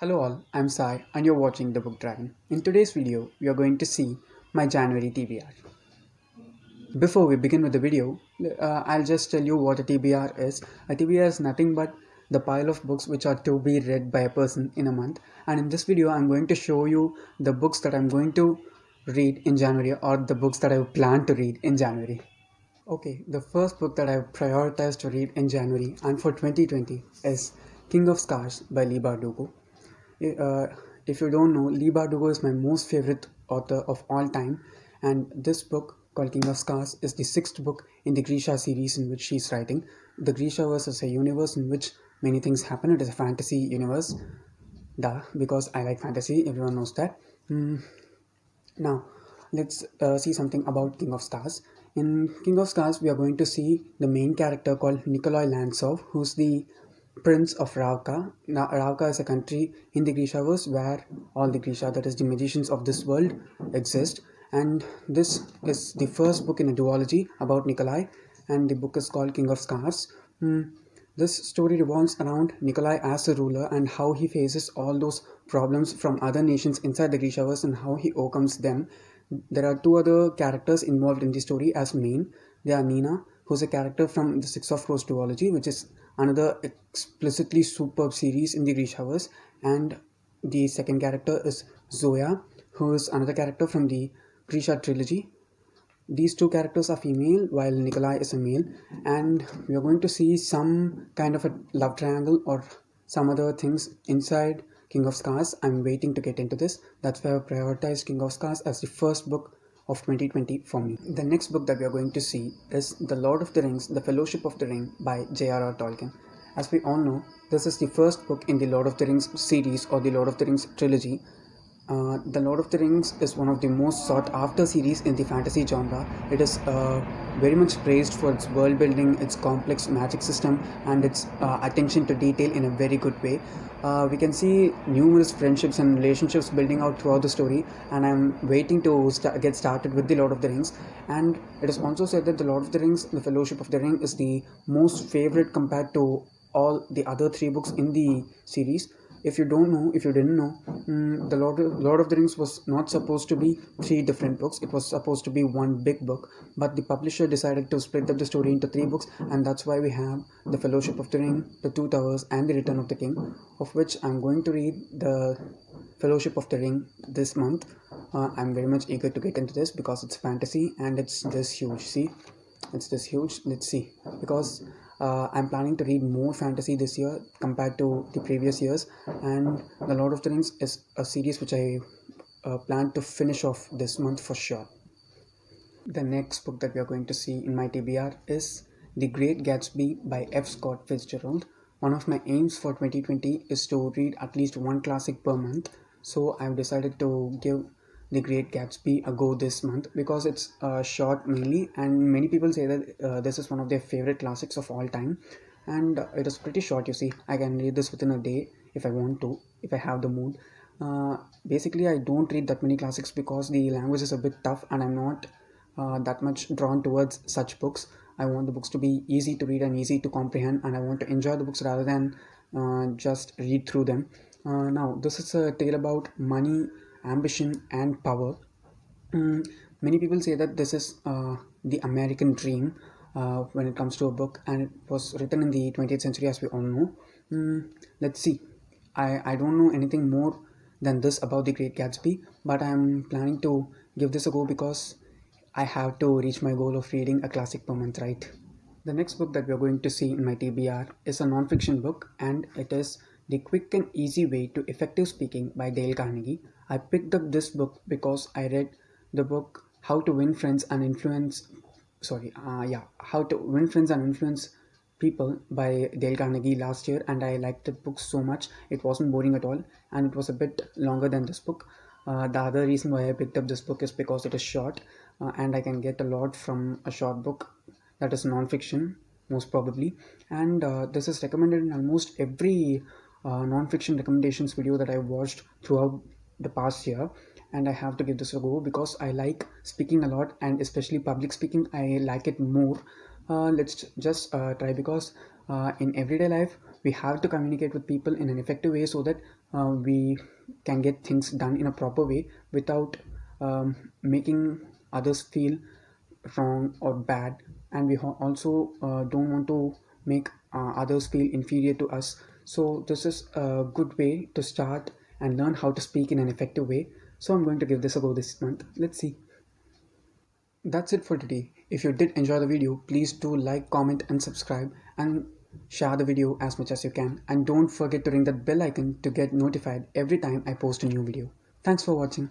Hello all, I'm Sai and you're watching The Book Dragon. In today's video, we are going to see my January TBR. Before we begin with the video, I'll just tell you what a TBR is. A TBR is nothing but the pile of books which are to be read by a person in a month. And in this video, I'm going to show you the books that I'm going to read in January or the books that I plan to read in January. Okay, the first book that I've prioritized to read in January and for 2020 is King of Scars by Lee Bardugo. Uh, if you don't know, Lee Bardugo is my most favorite author of all time, and this book called King of Scars is the sixth book in the Grisha series in which she's writing. The Grishaverse is a universe in which many things happen. It is a fantasy universe, duh, because I like fantasy, everyone knows that. Now, let's see something about King of Stars. In King of Stars, we are going to see the main character called Nikolai Lantsov, who's the Prince of Ravka. Now, Ravka is a country in the Grishaverse where all the Grisha, that is the magicians of this world, exist. And this is the first book in a duology about Nikolai, and the book is called King of Scars. This story revolves around Nikolai as a ruler and how he faces all those problems from other nations inside the Grishaverse and how he overcomes them. There are two other characters involved in the story as main. They are Nina, who's a character from the Six of Crows duology, which is another explicitly superb series in the Grishaverse, and the second character is Zoya, who is another character from the Grisha trilogy. These two characters are female while Nikolai is a male, and we are going to see some kind of a love triangle or some other things inside King of Scars. I'm waiting to get into this. That's why I prioritized King of Scars as the first book of 2020 for me. The next book that we are going to see is The Lord of the Rings, The Fellowship of the Ring by J.R.R. Tolkien. As we all know, this is the first book in the Lord of the Rings series or the Lord of the Rings trilogy. The Lord of the Rings is one of the most sought after series in the fantasy genre. It is very much praised for its world building, its complex magic system, and its attention to detail in a very good way. We can see numerous friendships and relationships building out throughout the story, and I'm waiting to get started with The Lord of the Rings. And it is also said that The Lord of the Rings, The Fellowship of the Ring, is the most favorite compared to all the other three books in the series. If you didn't know, the Lord of the Rings was not supposed to be three different books. It was supposed to be one big book, but the publisher decided to split up the story into three books, and that's why we have The Fellowship of the Ring, The Two Towers, and The Return of the King, of which I'm going to read The Fellowship of the Ring this month. I'm very much eager to get into this because it's fantasy and it's this huge. See, it's this huge. Let's see, because I'm planning to read more fantasy this year compared to the previous years, and The Lord of the Rings is a series which I plan to finish off this month for sure. The next book that we are going to see in my TBR is The Great Gatsby by F. Scott Fitzgerald. One of my aims for 2020 is to read at least one classic per month, so I've decided to give The Great Gatsby a go this month because it's short mainly, and many people say that this is one of their favorite classics of all time, and it is pretty short. You see, I can read this within a day if I want to, if I have the mood. Basically, I don't read that many classics because the language is a bit tough and I'm not that much drawn towards such books. I want the books to be easy to read and easy to comprehend, and I want to enjoy the books rather than just read through them. Now, this is a tale about money, ambition, and power. Many people say that this is the American dream when it comes to a book, and it was written in the 20th century, as we all know. Let's see. I don't know anything more than this about The Great Gatsby, but I'm planning to give this a go because I have to reach my goal of reading a classic per month, right? The next book that we are going to see in my TBR is a non-fiction book, and it is The Quick and Easy Way to Effective Speaking by Dale Carnegie. I picked up this book because I read the book How to Win Friends and Influence How to Win Friends and Influence People by Dale Carnegie last year, and I liked the book so much. It wasn't boring at all, and it was a bit longer than this book. The other reason why I picked up this book is because it is short, and I can get a lot from a short book that is non-fiction, most probably. And this is recommended in almost every non-fiction recommendations video that I watched throughout the past year, and I have to give this a go because I like speaking a lot, and especially public speaking. I like it more. Let's just try, because in everyday life we have to communicate with people in an effective way so that we can get things done in a proper way without making others feel wrong or bad. And we also don't want to make others feel inferior to us. So this is a good way to start and learn how to speak in an effective way. So I'm going to give this a go this month. Let's see. That's it for today. If you did enjoy the video, please do like, comment and subscribe, and share the video as much as you can. And don't forget to ring that bell icon to get notified every time I post a new video. Thanks for watching.